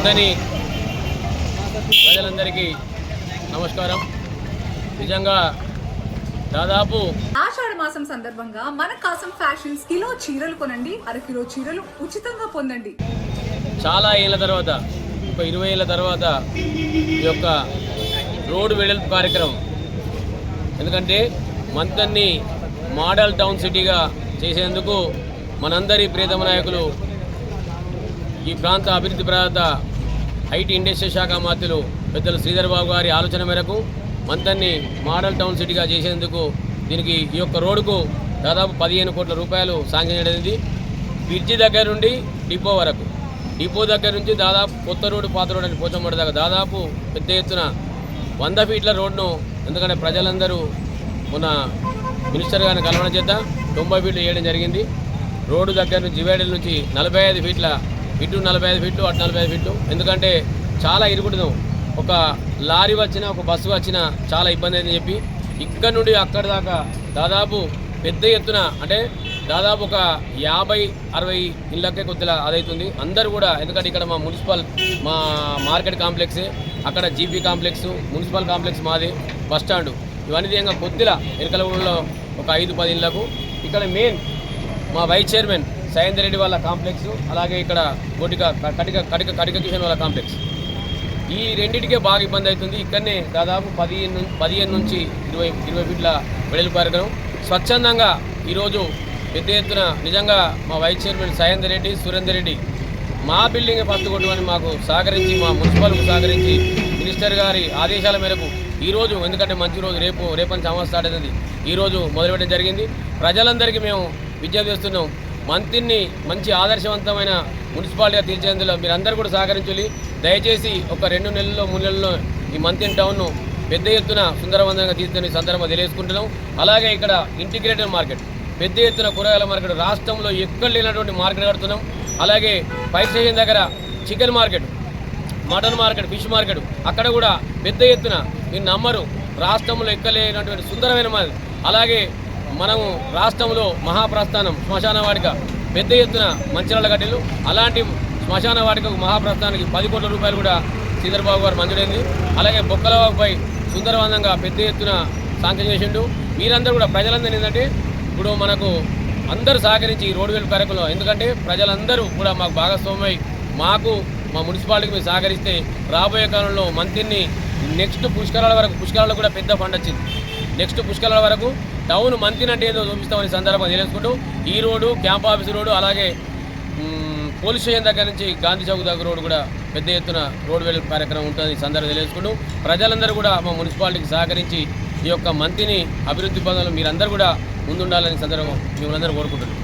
మంతని ప్రజలందరికీ నమస్కారం. నిజంగా దాదాపు ఆషాఢ మాసం సందర్భంగా మన కాసం ఫ్యాషన్స్ కిలో చీరలు కొనండి, అరకిలో చీరలు ఉచితంగా పొందండి. చాలా ఏళ్ళ తర్వాత, ఒక 20 ఏళ్ళ తర్వాత ఈ యొక్క రోడ్డు వెడల్పు కార్యక్రమం, ఎందుకంటే మంతన్ని మోడల్ టౌన్ సిటీగా చేసేందుకు మనందరి ప్రియతమ నాయకులు, ఈ ప్రాంత అభివృద్ధి ప్రాంత ఐటీ ఇండస్ట్రీ శాఖ మంత్రులు పెద్దలు శ్రీధర్ బాబు గారి ఆలోచన మేరకు మంతన్ని మోడల్ టౌన్ సిటీగా చేసేందుకు దీనికి ఈ యొక్క రోడ్డుకు దాదాపు 15 కోట్ల రూపాయలు శాంక్షన్ చేయడం. బ్రిడ్జి దగ్గర నుండి డిపో వరకు, డిపో దగ్గర నుంచి దాదాపు కొత్త రోడ్డు పాత రోడ్డు అని పోచంపడి దాకా దాదాపు పెద్ద ఎత్తున 100 ఫీట్ల రోడ్డును, ఎందుకంటే ప్రజలందరూ మొన్న మినిస్టర్ గారిని కలవడం చేత 90 ఫీట్లు వేయడం జరిగింది. రోడ్డు దగ్గర నుంచి డివైడర్ నుంచి 45 ఫీట్ల, ఇటు 45 ఫీట్లు అటు 45 ఫీట్లు, ఎందుకంటే చాలా ఇరుగుడును. ఒక లారీ వచ్చినా ఒక బస్సు వచ్చినా చాలా ఇబ్బంది అయిందని చెప్పి ఇక్కడ నుండి అక్కడ దాకా దాదాపు పెద్ద ఎత్తున, అంటే దాదాపు ఒక 50-60 ఇళ్ళకే కొద్దిగా అదవుతుంది. అందరూ కూడా, ఎందుకంటే ఇక్కడ మా మార్కెట్ కాంప్లెక్సే, అక్కడ జీపీ కాంప్లెక్స్, మున్సిపల్ కాంప్లెక్స్ మాది, బస్టాండు, ఇవన్నీ తీయంగా కొద్దిగా ఎరకలగూడలో ఒక 5-10 ఇళ్లకు, ఇక్కడ మెయిన్ మా వైస్ చైర్మన్ సయేందర్ రెడ్డి వాళ్ళ కాంప్లెక్స్, అలాగే ఇక్కడ కటిక కిషన్ వాళ్ళ కాంప్లెక్స్, ఈ రెండింటికే బాగా ఇబ్బంది అవుతుంది. ఇక్కడనే దాదాపు 15 నుంచి 20 ఫీట్ల వెడల్పు కార్యక్రమం స్వచ్ఛందంగా ఈరోజు పెద్ద ఎత్తున, నిజంగా మా వైస్ చైర్మన్ సయేందర్ రెడ్డి, సురేందర్ రెడ్డి మా బిల్డింగ్ ఫస్ట్ కొట్టుమని మాకు సహకరించి, మా మున్సిపల్కు సహకరించి, మినిస్టర్ గారి ఆదేశాల మేరకు ఈరోజు, ఎందుకంటే మంచి రోజు రేపని సమావేశం స్టార్ట్ అవుతుంది, ఈరోజు మొదలుపెట్టడం జరిగింది. ప్రజలందరికీ మేము విజ్ఞప్తి చేస్తున్నాం, మంత్రిని మంచి ఆదర్శవంతమైన మున్సిపాలిటీగా తీర్చేందులో మీరందరూ కూడా సహకరించాలి. దయచేసి ఒక 2 నెలల్లో 3 నెలల్లో ఈ మంత్రిని టౌన్ను పెద్ద ఎత్తున సుందరవంతంగా తీర్చని సందర్భంగా తెలియజేసుకుంటున్నాం. అలాగే ఇక్కడ ఇంటిగ్రేటెడ్ మార్కెట్, పెద్ద ఎత్తున కూరగాయల మార్కెట్, రాష్ట్రంలో ఎక్కడ లేనటువంటి మార్కెట్ కడుతున్నాం. అలాగే ఫైర్ స్టేషన్ దగ్గర chicken market, mutton market, fish market, అక్కడ కూడా పెద్ద ఎత్తున, మీరు నమ్మరు, రాష్ట్రంలో ఎక్కడ లేనటువంటి సుందరమైన మార్కెట్. అలాగే మనము రాష్ట్రంలో మహాప్రస్థానం శ్మశాన వాటిక పెద్ద ఎత్తున మంచిర్యాల కట్టిలు, అలాంటి శ్మశాన వాటికకు మహాప్రస్థానానికి 10 కోట్ల రూపాయలు కూడా శ్రీధర్ బాబు గారు మంజూరైంది. అలాగే బొక్కలవాగుపై సుందరవంతంగా పెద్ద ఎత్తున శాంక్షన్ చేసిండు. మీరందరూ కూడా, ప్రజలందరూ ఏంటంటే ఇప్పుడు మనకు అందరూ సహకరించి ఈ రోడ్డు వెలుపు కార్యక్రమంలో, ఎందుకంటే ప్రజలందరూ కూడా మాకు భాగస్వామ్యమై మాకు మా మున్సిపాలిటీకి మీరు సహకరిస్తే రాబోయే కాలంలో మంత్రిని నెక్స్ట్ పుష్కరాల వరకు, పుష్కరాల్లో కూడా పెద్ద ఫండ్ వచ్చింది, నెక్స్ట్ పుష్కరాల వరకు టౌన్ మంత్రిని అంటే ఏదో చూపిస్తామని సందర్భంగా తెలియజేసుకుంటూ ఈ రోడ్డు, క్యాంప్ ఆఫీస్ రోడ్డు, అలాగే పోలీస్ స్టేషన్ దగ్గర నుంచి గాంధీ చౌక్ దగ్గర రోడ్డు కూడా పెద్ద ఎత్తున రోడ్డు వెలుపు కార్యక్రమం ఉంటుంది సందర్భంగా తెలియజేసుకుంటూ ప్రజలందరూ కూడా మా మున్సిపాలిటీకి సహకరించి ఈ యొక్క మంత్రిని అభివృద్ధి పదంలో మీరందరూ కూడా ముందుండాలని సందర్భం మిమ్మల్ని అందరూ కోరుకుంటున్నాం.